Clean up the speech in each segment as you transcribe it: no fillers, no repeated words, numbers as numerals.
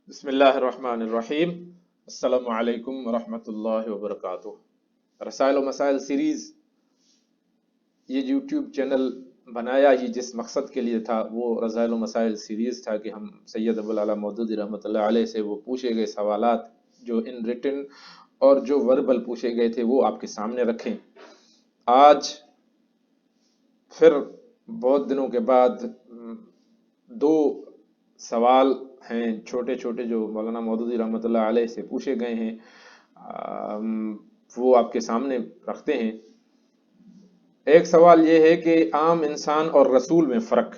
بسم اللہ الرحمن الرحیم۔ السلام علیکم ورحمۃ اللہ وبرکاتہ۔ رسائل و مسائل سیریز، یہ یوٹیوب چینل بنایا ہی جس مقصد کے لیے تھا، وہ رسائل و مسائل سیریز تھا کہ ہم سید ابو العلا مودودی رحمۃ اللہ علیہ سے وہ پوچھے گئے سوالات جو ان ریٹن اور جو وربل پوچھے گئے تھے وہ آپ کے سامنے رکھیں۔ آج پھر بہت دنوں کے بعد دو سوال ہیں چھوٹے چھوٹے جو مولانا مودودی رحمۃ اللہ علیہ سے پوچھے گئے ہیں، وہ آپ کے سامنے رکھتے ہیں۔ ایک سوال یہ ہے کہ عام انسان اور رسول میں فرق،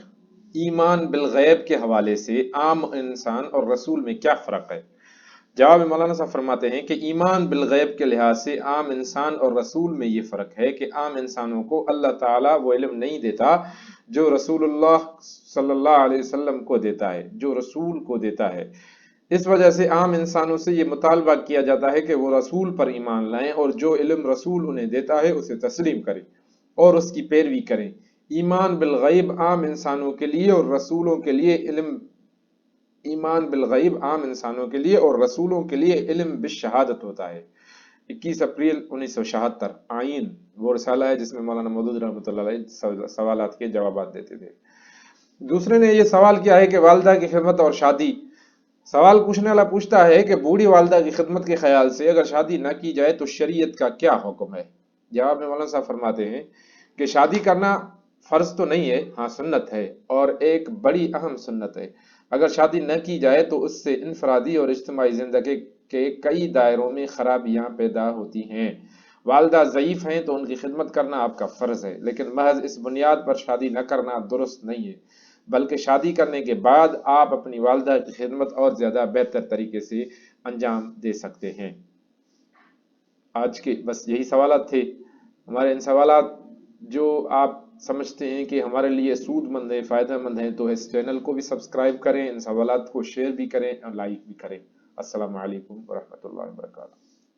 ایمان بالغیب کے حوالے سے عام انسان اور رسول میں کیا فرق ہے؟ جواب میں مولانا صاحب فرماتے ہیں کہ ایمان بالغیب کے لحاظ سے عام انسان اور رسول میں یہ فرق ہے کہ عام انسانوں کو اللہ تعالیٰ وہ علم نہیں دیتا جو رسول اللہ صلی اللہ علیہ وسلم کو دیتا ہے، جو رسول کو دیتا ہے۔ اس وجہ سے عام انسانوں سے یہ مطالبہ کیا جاتا ہے کہ وہ رسول پر ایمان لائیں اور جو علم رسول انہیں دیتا ہے اسے تسلیم کریں اور اس کی پیروی کریں۔ ایمان بالغیب عام انسانوں کے لیے اور رسولوں کے لیے ایمان بالغیب عام انسانوں کے لیے اور رسولوں کے لیے علم بالشہادت ہوتا ہے۔ 21 اپریل 1976 آئین، وہ رسالہ ہے جس میں مولانا مودودی رحمۃ اللہ علیہ سوالات کے جوابات دیتے تھے۔ دوسرے نے یہ سوال کیا ہے کہ والدہ کی خدمت اور شادی۔ سوال پوچھنے والا پوچھتا ہے کہ بوڑھی والدہ کی خدمت کے خیال سے اگر شادی نہ کی جائے تو شریعت کا کیا حکم ہے؟ جواب میں مولانا صاحب فرماتے ہیں کہ شادی کرنا فرض تو نہیں ہے، ہاں سنت ہے، اور ایک بڑی اہم سنت ہے۔ اگر شادی نہ کی جائے تو اس سے انفرادی اور اجتماعی زندگی کے کئی دائروں میں خرابیاں پیدا ہوتی ہیں۔ والدہ ضعیف ہیں تو ان کی خدمت کرنا آپ کا فرض ہے، لیکن محض اس بنیاد پر شادی نہ کرنا درست نہیں ہے، بلکہ شادی کرنے کے بعد آپ اپنی والدہ کی خدمت اور زیادہ بہتر طریقے سے انجام دے سکتے ہیں۔ آج کے بس یہی سوالات تھے ہمارے۔ ان سوالات جو آپ سمجھتے ہیں کہ ہمارے لیے سود مند ہے، فائدہ مند ہے، تو اس چینل کو بھی سبسکرائب کریں، ان سوالات کو شیئر بھی کریں اور لائک بھی کریں۔ السلام علیکم ورحمۃ اللہ وبرکاتہ۔